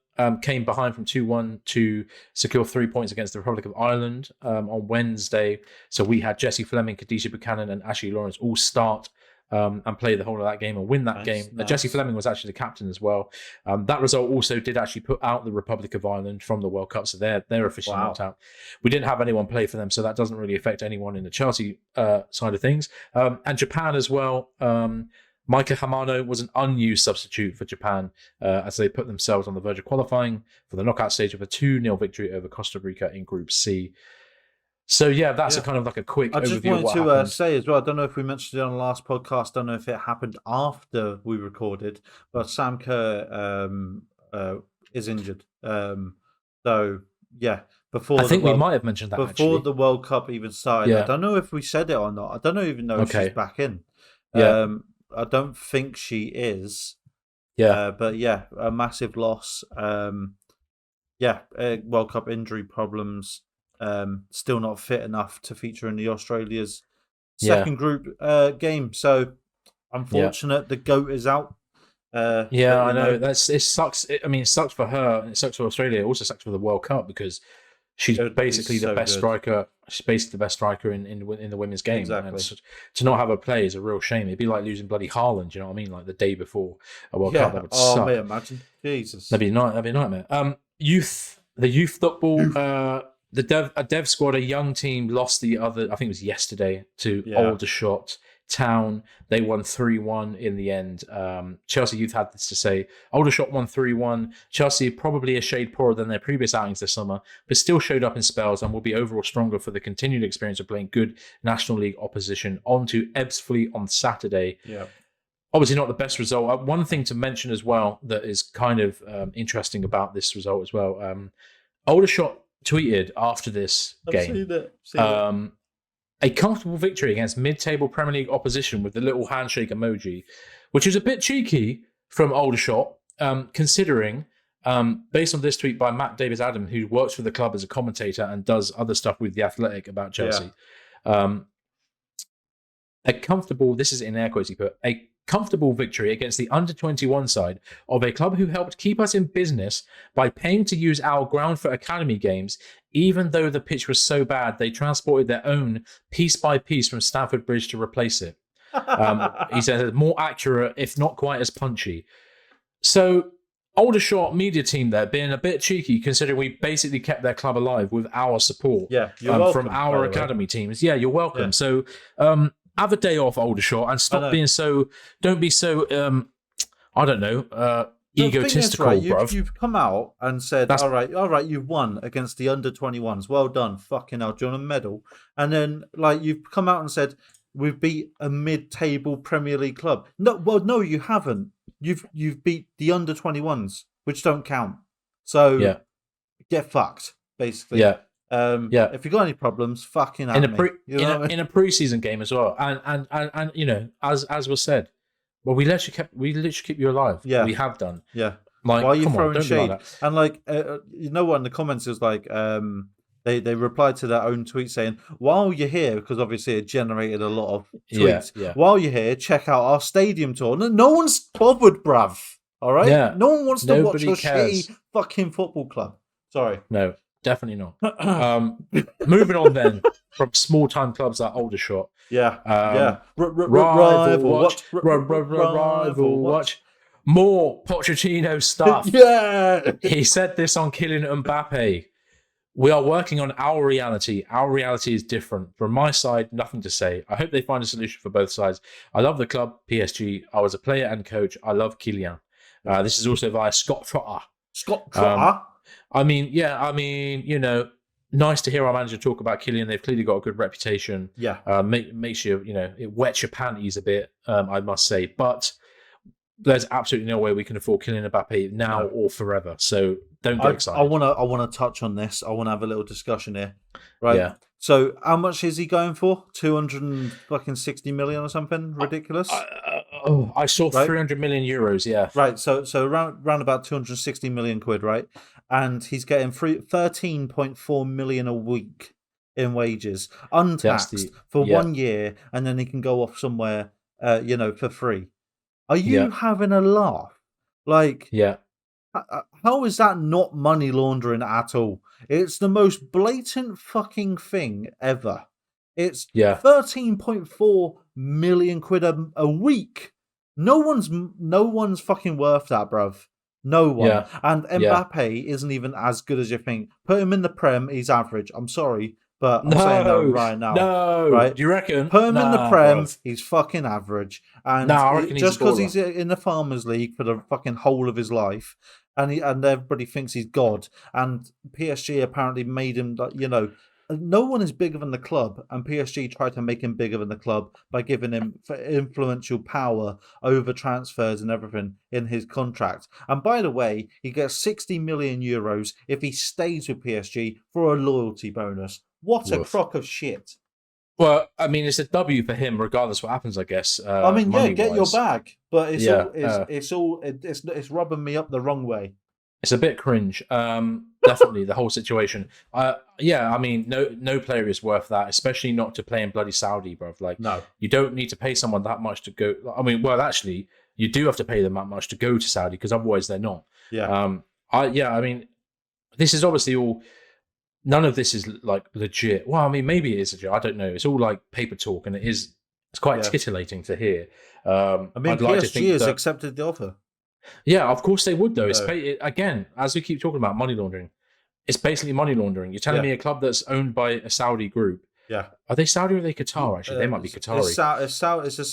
came behind from 2-1 to secure 3 points against the Republic of Ireland on Wednesday. So we had Jessie Fleming, Khadijah Buchanan, and Ashley Lawrence all start and play the whole of that game and win that game. Nice. Jessie Fleming was actually the captain as well. That result also did actually put out the Republic of Ireland from the World Cup, so they're officially knocked out. We didn't have anyone play for them, so that doesn't really affect anyone in the Chelsea side of things. And Japan as well. Micah Hamano was an unused substitute for Japan as they put themselves on the verge of qualifying for the knockout stage of a 2-0 victory over Costa Rica in Group C. So, that's a kind of like a quick overview of what happened. I just wanted to say as well, I don't know if we mentioned it on the last podcast, I don't know if it happened after we recorded, but Sam Kerr is injured. Before I think we might have mentioned that before the World Cup even started. I don't know if we said it or not. I don't even know if she's back in. I don't think she is. But a massive loss. World Cup injury problems. Still not fit enough to feature in the Australia's second group game. So unfortunate, the GOAT is out. I know. It sucks. It sucks for her, and it sucks for Australia. It also sucks for the World Cup because she's basically the best striker. She's basically the best striker in the women's game. Exactly. And to not have her play is a real shame. It'd be like losing bloody Haaland. You know what I mean? Like the day before a World Cup. That would suck. Mate, imagine. Jesus. That'd be a nightmare. The youth football. A dev squad, a young team, lost the other. I think it was yesterday to Aldershot Town. They won 3-1 in the end. Chelsea Youth had this to say. Aldershot won 3-1. Chelsea probably a shade poorer than their previous outings this summer, but still showed up in spells and will be overall stronger for the continued experience of playing good National League opposition. On to Ebbsfleet on Saturday. Obviously not the best result. One thing to mention as well that is kind of interesting about this result as well. Aldershot tweeted after this game a comfortable victory against mid-table Premier League opposition with the little handshake emoji, which is a bit cheeky from Aldershot, considering, based on this tweet by Matt Davis-Adam, who works for the club as a commentator and does other stuff with The Athletic about Chelsea. A comfortable, this is in air quotes he put, a comfortable victory against the under-21 side of a club who helped keep us in business by paying to use our ground for academy games, even though the pitch was so bad they transported their own piece by piece from Stamford Bridge to replace it. He says more accurate, if not quite as punchy. So Aldershot media team there being a bit cheeky, considering we basically kept their club alive with our support from our academy teams. Yeah, you're welcome. So have a day off, Aldershot, and stop being so. Don't be so. I don't know. Egotistical, bruv. You've come out and said, all right, you've won against the under-21s. Well done, fucking hell. Do you want a medal? And then, you've come out and said, we've beat a mid-table Premier League club. No, you haven't. You've beat the under-21s, which don't count. So, get fucked, basically. If you got any problems, fucking in a preseason game as well, and you know, as was said, well, we literally keep you alive. Yeah, we have done. Yeah, like, why are you come throwing on, shade? Like and you know what? In the comments is they replied to their own tweet saying, while you're here, because obviously it generated a lot of tweets. While you're here, check out our stadium tour. No one's bothered, bruv. All right. Yeah. No one wants to watch your shitty fucking football club. Sorry. No. Definitely not. Moving on then from small-time clubs like Aldershot. Rival watch. More Pochettino stuff. He said this on Kylian Mbappe. We are working on our reality. Our reality is different. From my side, nothing to say. I hope they find a solution for both sides. I love the club, PSG. I was a player and coach. I love Kylian. This is also via Scott Trotter. Scott Trotter? I mean, you know, nice to hear our manager talk about Kylian. They've clearly got a good reputation. Makes you, you know, it wets your panties a bit, I must say. But there's absolutely no way we can afford Kylian Mbappe now or forever. So don't get excited. I want to touch on this. I want to have a little discussion here. Right. Yeah. So how much is he going for? 260 million or something ridiculous? I saw 300 million euros. Yeah. Right. So around about 260 million quid. Right. And he's getting 13.4 million a week in wages, untaxed for 1 year, and then he can go off somewhere for free. Are Yeah. you having a laugh? Like, Yeah. how is that not money laundering at all? It's the most blatant fucking thing ever. It's Yeah. 13.4 million quid a week. No one's fucking worth that, bruv. No one. Yeah. And Yeah. Mbappe isn't even as good as you think. Put him in the Prem, he's average. I'm sorry, but I'm saying that No. right now. No. Right? Do you reckon? Put him in the Nah, Prem, bruv. he's fucking average. And Nah, I reckon he's a just because he's baller. in the Farmers League for the fucking whole of his life, and everybody thinks he's God, and PSG apparently made him, no one is bigger than the club, and PSG tried to make him bigger than the club by giving him influential power over transfers and everything in his contract. And by the way, he gets 60 million euros if he stays with PSG for a loyalty bonus. What a crock of shit. Well, I mean, it's a W for him, regardless what happens, I guess. I mean, yeah, get your money-wise. bag, but Yeah, it's rubbing me up the wrong way. it's a bit cringe. Definitely the whole situation. Yeah, I mean, no player is worth that, especially not to play in bloody Saudi, bruv. Like, No. you don't need to pay someone that much to go. I mean, well, actually, you do have to pay them that much to go to Saudi because otherwise they're not. Yeah. I mean, this is obviously all. None of this is like legit. Well, I mean, maybe it is legit. I don't know. It's all like paper talk, and it's quite titillating to hear. I mean, I'd like PSG to think has that, accepted the offer. yeah, of course they would, though. It's No. again, as we keep talking about money laundering, it's basically money laundering. You're telling me a club that's owned by a Saudi group. Yeah. Are they Saudi or are they Qatar? Actually, they might be Qatari. It's a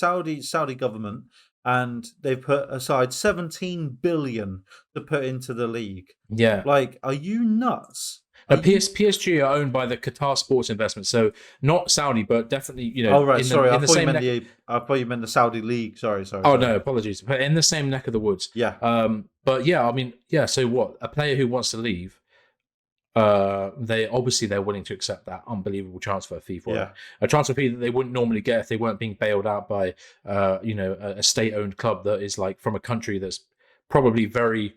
Saudi government, and they've put aside 17 billion to put into the league. Yeah. Like, are you nuts? Now, PSG are owned by the Qatar Sports Investment, so not Saudi, but definitely, Oh right, sorry. I thought you meant the Saudi league. Sorry. Oh no, apologies. But in the same neck of the woods. Yeah. But yeah, I mean, yeah. So what? A player who wants to leave, they're willing to accept that unbelievable transfer fee for it. A transfer fee that they wouldn't normally get if they weren't being bailed out by, a state-owned club that is like from a country that's probably very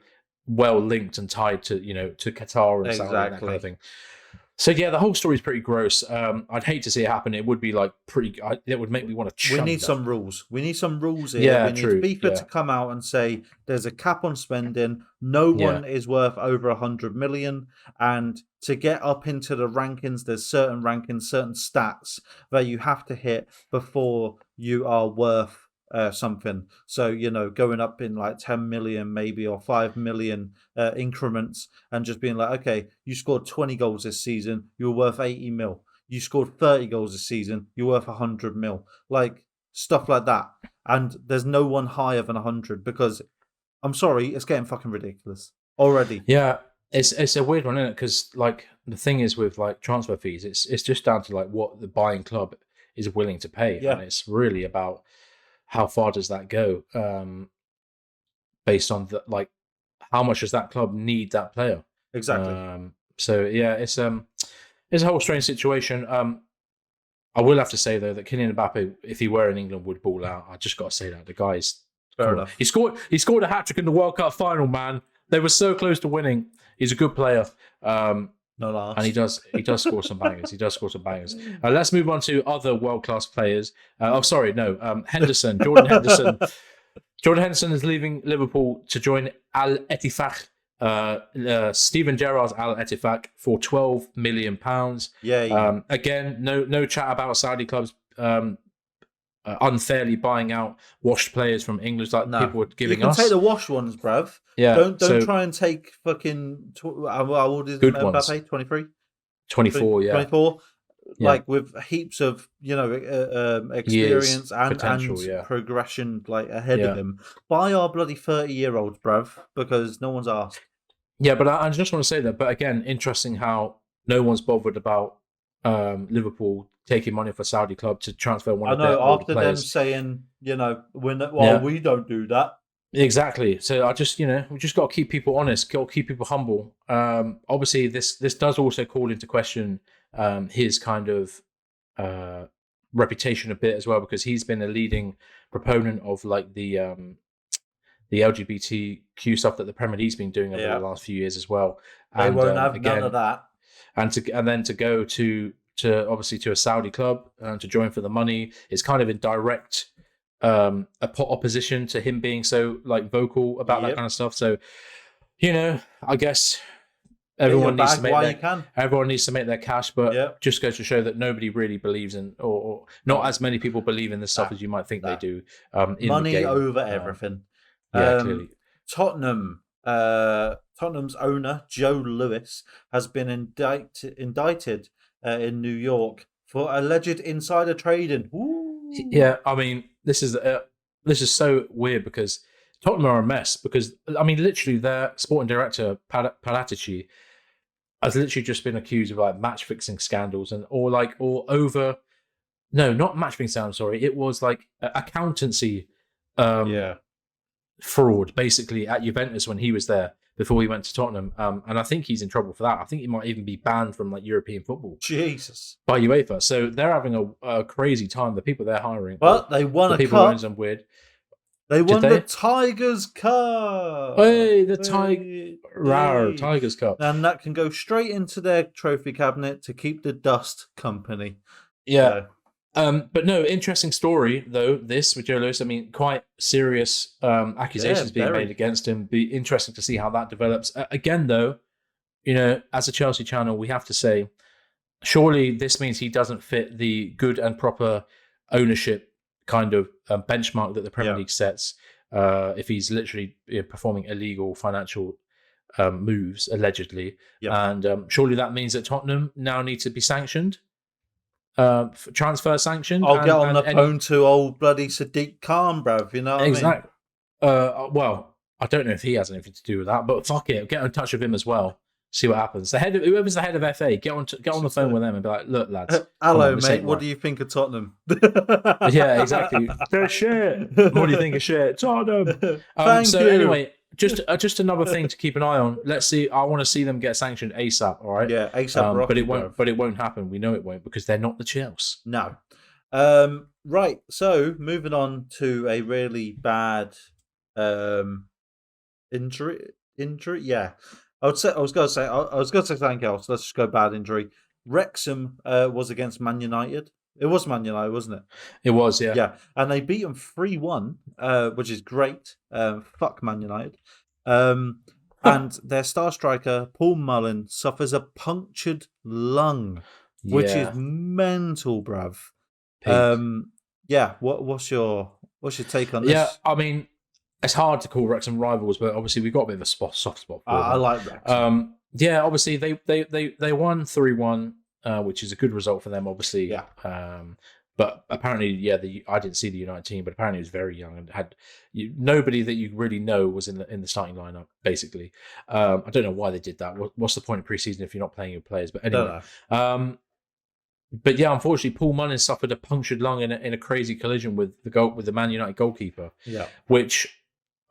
well linked and tied to to Qatar and Saudi and that kind of thing. So yeah, the whole story is pretty gross. I'd hate to see it happen. It would be like it would make me want to. We need some rules. We need some rules here. Yeah, we need FIFA to come out and say there's a cap on spending. No one is worth over 100 million, and to get up into the rankings, there's certain rankings, certain stats that you have to hit before you are worth something. So going up in like 10 million maybe or 5 million increments, and just being like, okay, you scored 20 goals this season, you're worth 80 mil. You scored 30 goals this season, you're worth 100 mil. Like stuff like that. And there's no one higher than 100 because I'm sorry, it's getting fucking ridiculous already. Yeah, it's a weird one, isn't it? Because like the thing is with like transfer fees, it's just down to like what the buying club is willing to pay, and it's really about how far does that go, based on how much does that club need that player? Exactly. So yeah, it's a whole strange situation. I will have to say though that Kylian Mbappe, if he were in England, would ball out. I just got to say that the guy's fair enough. He scored a hat-trick in the World Cup final, man. They were so close to winning. He's a good player. And he does score some bangers. He does score some bangers. Let's move on to other world-class players. Henderson, Jordan Henderson. Jordan Henderson is leaving Liverpool to join Al Ettifaq, Steven Gerrard's Al Ettifaq, for £12 million. Yeah. Again, no chat about Saudi clubs unfairly buying out washed players from England like people were giving us. You can take the washed ones, bruv. Yeah. Don't try and take fucking how old is good Mbappe? ones. 23? 24, yeah. 24. Like with heaps of experience and progression ahead of him. Buy our bloody 30-year-olds, bruv, because no one's asked. Yeah, but I just want to say that. But again, interesting how no one's bothered about Liverpool taking money for a Saudi club to transfer one of their older players. After them saying, we don't do that. Exactly. So I just, we just got to keep people honest, got to keep people humble. Obviously, this does also call into question his kind of reputation a bit as well, because he's been a leading proponent of like the LGBTQ stuff that the Premier League's been doing over the last few years as well. They won't have none of that. And then to go to obviously to a Saudi club and to join for the money is kind of in direct opposition to him being so like vocal about that kind of stuff. So, I guess everyone needs to make their cash, but just goes to show that nobody really believes in, or not as many people believe in this stuff as you might think they do. In money the game. over everything. Clearly. Tottenham's owner Joe Lewis has been indicted in New York for alleged insider trading. Ooh. Yeah, I mean, this is so weird because Tottenham are a mess. Because I mean, literally, their sporting director Palatici has literally just been accused of like match fixing scandals or not match fixing scandals. Sorry, it was like accountancy fraud, basically at Juventus when he was there before he went to Tottenham. And I think he's in trouble for that. I think he might even be banned from like European football. Jesus. By UEFA. So they're having a crazy time. The people they're hiring. But they won a people cup. Owns them weird. They won the Tigers Cup. Hey, the Tigers Cup. And that can go straight into their trophy cabinet to keep the dust company. Yeah. But no, interesting story though. This with Joe Lewis. I mean, quite serious accusations being made against him. Be interesting to see how that develops. Again, though, as a Chelsea channel, we have to say, surely this means he doesn't fit the good and proper ownership kind of benchmark that the Premier League sets. If he's literally performing illegal financial moves allegedly, and surely that means that Tottenham now need to be sanctioned. Transfer sanctioned. I'll get on the phone to old bloody Sadiq Khan, bruv. You know what exactly. I mean? Well, I don't know if he has anything to do with that, but fuck it, get in touch with him as well. See what happens. Whoever's the head of FA, get on the phone with them and be like, "Look, lads, hello, mate. What do you think of Tottenham?" Yeah, exactly. They're shit. What do you think of shit, Tottenham? Thank you. Anyway, just another thing to keep an eye on. Let's see. I want to see them get sanctioned ASAP. All right. Yeah, ASAP. But it won't. But it won't happen. We know it won't because they're not the Chelsea. No. Right. So moving on to a really bad injury. Yeah. I was going to say something else. Let's just go bad injury. Wrexham was against Man United. It was Man United, wasn't it? It was, yeah. Yeah, and they beat them 3-1, which is great. Fuck Man United. And their star striker, Paul Mullen, suffers a punctured lung, which is mental, bruv. What's your take on this? Yeah, I mean, it's hard to call Wrexham rivals, but obviously we've got a bit of a soft spot for them. I like Wrexham. Yeah, obviously they won 3-1, which is a good result for them, obviously. Yeah. But apparently, I didn't see the United team, but apparently it was very young and had nobody that you really know was in the starting lineup. Basically, I don't know why they did that. What's the point of preseason if you're not playing your players? But anyway, but yeah, unfortunately, Paul Mullen suffered a punctured lung in a crazy collision with the Man United goalkeeper. Yeah, which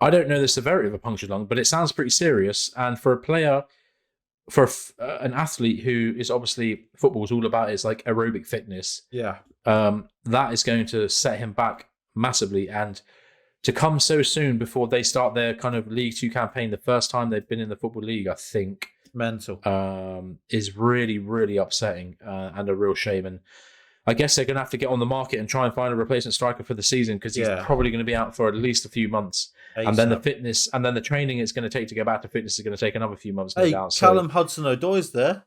I don't know the severity of a punctured lung, but it sounds pretty serious. And for a player, an athlete who is obviously football is all about is like aerobic fitness. Yeah, that is going to set him back massively, and to come so soon before they start their kind of League 2 campaign, the first time they've been in the Football League, I think, mental, is really, really upsetting and a real shame. And I guess they're going to have to get on the market and try and find a replacement striker for the season because he's probably going to be out for at least a few months. And then the fitness and then the training it's going to take to go back to fitness is going to take another few months. Callum Hudson-Odoi's there.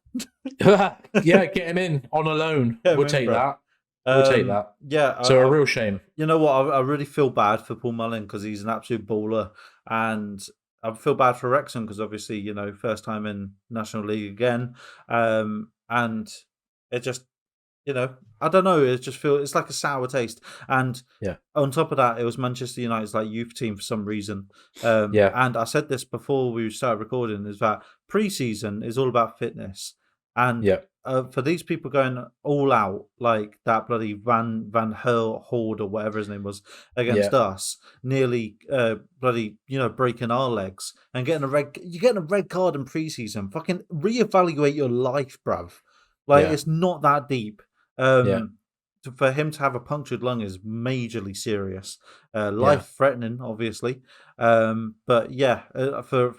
Yeah, get him in on a loan. We'll take that. We'll take that. Yeah. So a real shame. You know what? I really feel bad for Paul Mullen because he's an absolute baller. And I feel bad for Wrexham because obviously, first time in National League again. And it just, I don't know. It just feels it's like a sour taste. And on top of that, it was Manchester United's like youth team for some reason. And I said this before we started recording: is that pre-season is all about fitness. And for these people going all out like that bloody Van Horde or whatever his name was against us, nearly bloody breaking our legs and getting you're getting a red card in pre-season. Fucking reevaluate your life, bruv. Like it's not that deep. For him to have a punctured lung is majorly serious, life threatening, obviously. But for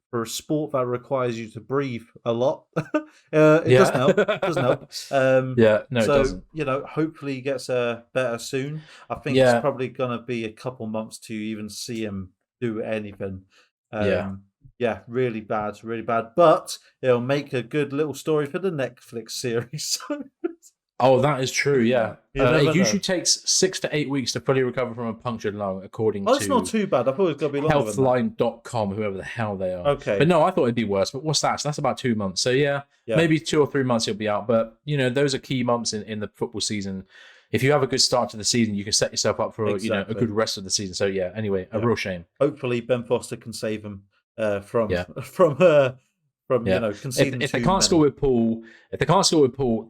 for a sport that requires you to breathe a lot. It doesn't help. It doesn't help. It doesn't. Hopefully he gets better soon. I think it's probably going to be a couple months to even see him do anything. Really bad. But it'll make a good little story for the Netflix series. Oh, that is true, yeah. It usually takes 6 to 8 weeks to fully recover from a punctured lung, according to... it's not too bad. I thought it was going to be longer Healthline.com, whoever the hell they are. Okay. But no, I thought it'd be worse. But what's that? So that's about 2 months. So maybe 2 or 3 months he'll be out. But, those are key months in the football season. If you have a good start to the season, you can set yourself up for a good rest of the season. So, anyway, a real shame. Hopefully Ben Foster can save him from conceding. If they can't score with Paul,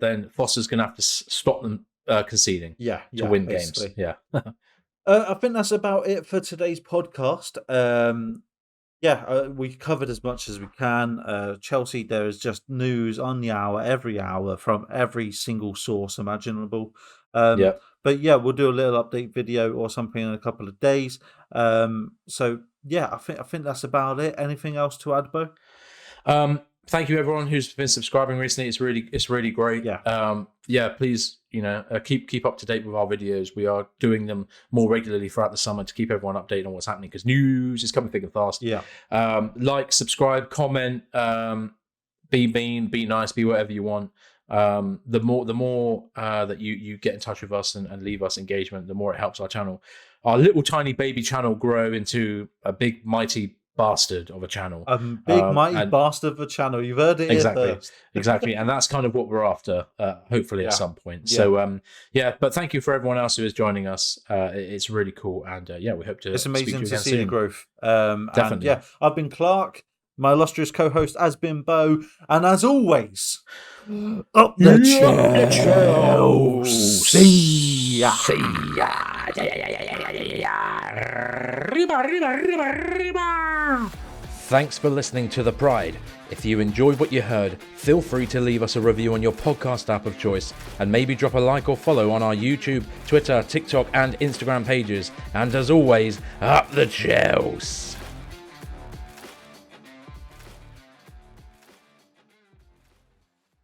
then Foster's going to have to stop them conceding to win basically. Games. Yeah. I think that's about it for today's podcast. We covered as much as we can. Chelsea, there is just news on the hour, every hour, from every single source imaginable. But we'll do a little update video or something in a couple of days. I think that's about it. Anything else to add, Bo? Thank you everyone who's been subscribing recently. It's really great. Please keep up to date with our videos. We are doing them more regularly throughout the summer to keep everyone updated on what's happening, because news is coming thick and fast. Like, subscribe, comment, be mean, be nice, be whatever you want. The more that you get in touch with us and leave us engagement, the more it helps our channel, our little tiny baby channel, grow into a big mighty bastard of a channel. A big mighty bastard of a channel. You've heard it exactly. And that's kind of what we're after, hopefully at some point. So but thank you for everyone else who is joining us. It's really cool, and we hope to. It's amazing to see soon. the growth. Definitely. And, I've been Clark. My illustrious co-host has been Bo, and as always, up the Chelsea. See ya. Thanks for listening to The Pride. If you enjoyed what you heard, feel free to leave us a review on your podcast app of choice, and maybe drop a like or follow on our YouTube, Twitter, TikTok and Instagram pages. And as always, up the Chelsea.